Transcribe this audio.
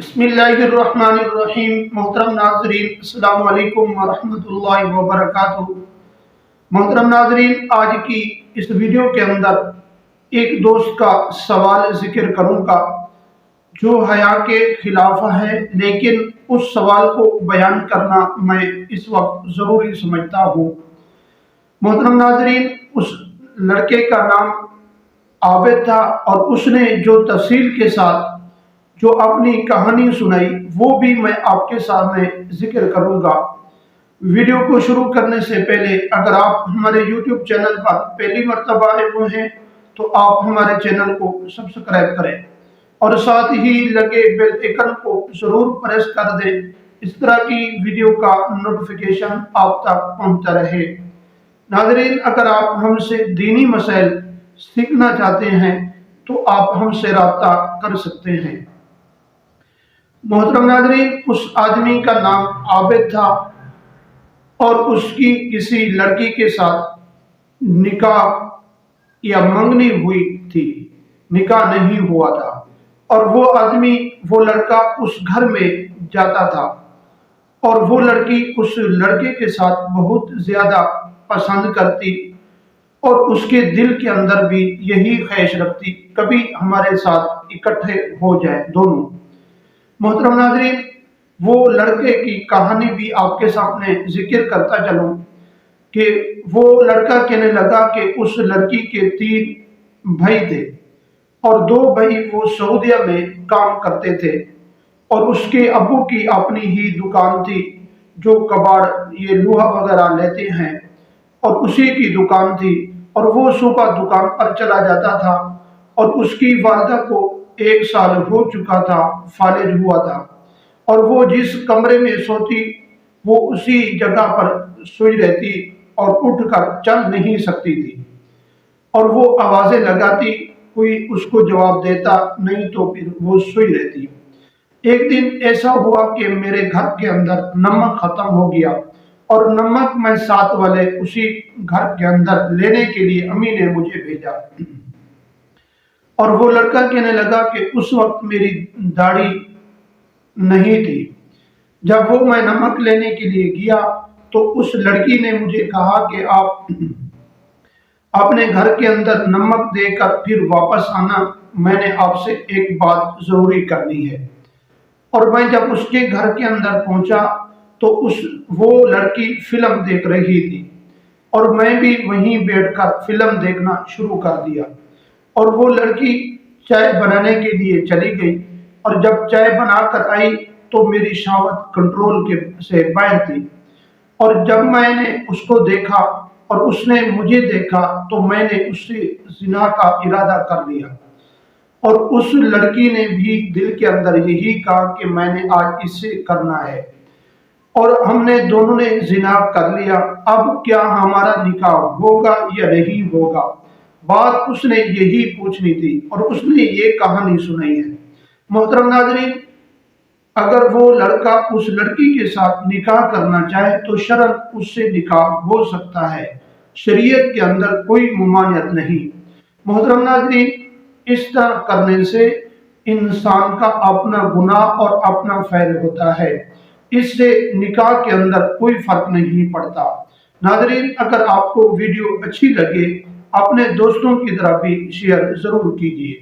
بسم اللہ الرحمن الرحیم۔ محترم ناظرین، السلام علیکم ورحمۃ اللہ وبرکاتہ۔ محترم ناظرین، آج کی اس ویڈیو کے اندر ایک دوست کا سوال ذکر کروں گا جو حیا کے خلاف ہے، لیکن اس سوال کو بیان کرنا میں اس وقت ضروری سمجھتا ہوں۔ محترم ناظرین، اس لڑکے کا نام عابد تھا اور اس نے جو تفصیل کے ساتھ جو اپنی کہانی سنائی وہ بھی میں آپ کے سامنے ذکر کروں گا۔ ویڈیو کو شروع کرنے سے پہلے اگر آپ ہمارے یوٹیوب چینل پر پہلی مرتبہ آئے ہوئے ہیں تو آپ ہمارے چینل کو سبسکرائب کریں اور ساتھ ہی لگے بیل آئیکن کو ضرور پریس کر دیں، اس طرح کی ویڈیو کا نوٹیفیکیشن آپ تک پہنچتا رہے۔ ناظرین، اگر آپ ہم سے دینی مسائل سیکھنا چاہتے ہیں تو آپ ہم سے رابطہ کر سکتے ہیں۔ محترم ناظرین، اس آدمی کا نام عابد تھا اور اس کی کسی لڑکی کے ساتھ نکاح یا منگنی ہوئی تھی، نکاح نہیں ہوا تھا، اور وہ آدمی، وہ لڑکا اس گھر میں جاتا تھا اور وہ لڑکی اس لڑکے کے ساتھ بہت زیادہ پسند کرتی اور اس کے دل کے اندر بھی یہی خواہش رکھتی کبھی ہمارے ساتھ اکٹھے ہو جائیں دونوں۔ محترم ناظرین، وہ لڑکے کی کہانی بھی آپ کے سامنے ذکر کرتا چلوں کہ وہ لڑکا کہنے لگا کہ اس لڑکی کے 3 بھائی تھے اور 2 بھائی وہ سعودیہ میں کام کرتے تھے اور اس کے ابو کی اپنی ہی دکان تھی جو کباڑ یہ لوہا وغیرہ لیتے ہیں، اور اسی کی دکان تھی اور وہ صبح دکان پر چلا جاتا تھا اور اس کی والدہ کو 1 سال ہو چکا تھا، فالج ہوا تھا، اور وہ جس کمرے میں سوتی وہ اسی جگہ پر سوئی رہتی اور اٹھ کر چل نہیں سکتی تھی، اور وہ آوازیں لگاتی، کوئی اس کو جواب دیتا نہیں تو پھر وہ سوئی رہتی۔ ایک دن ایسا ہوا کہ میرے گھر کے اندر نمک ختم ہو گیا اور نمک میں ساتھ والے اسی گھر کے اندر لینے کے لیے امی نے مجھے بھیجا، اور وہ لڑکا کہنے لگا کہ اس وقت میری داڑھی نہیں تھی۔ جب وہ میں نمک لینے کے لیے گیا تو اس لڑکی نے مجھے کہا کہ آپ اپنے گھر کے اندر نمک دے کر پھر واپس آنا، میں نے آپ سے ایک بات ضروری کرنی ہے۔ اور میں جب اس کے گھر کے اندر پہنچا تو وہ لڑکی فلم دیکھ رہی تھی اور میں بھی وہیں بیٹھ کر فلم دیکھنا شروع کر دیا، اور وہ لڑکی چائے بنانے کے لیے چلی گئی، اور جب چائے بنا کر آئی تو میری شہوت کنٹرول سے باہر تھی، اور جب میں نے اس کو دیکھا اور اس نے مجھے دیکھا تو میں نے اس سے زنا کا ارادہ کر لیا، اور اس لڑکی نے بھی دل کے اندر یہی کہا کہ میں نے آج اس سے کرنا ہے، اور ہم نے دونوں نے زنا کر لیا۔ اب کیا ہمارا نکاح ہوگا یا نہیں ہوگا؟ بات اس نے یہی پوچھنی تھی اور اس نے یہ کہانی سنائی ہے۔ محترم ناظرین، اگر وہ لڑکا اس لڑکی کے ساتھ نکاح کرنا چاہے تو شرعاً اس سے نکاح ہو سکتا ہے، شریعت کے اندر کوئی ممانعت نہیں۔ محترم ناظرین، اس طرح کرنے سے انسان کا اپنا گناہ اور اپنا فعل ہوتا ہے، اس سے نکاح کے اندر کوئی فرق نہیں پڑتا۔ ناظرین، اگر آپ کو ویڈیو اچھی لگے اپنے دوستوں کی طرف بھی شیئر ضرور کیجیے۔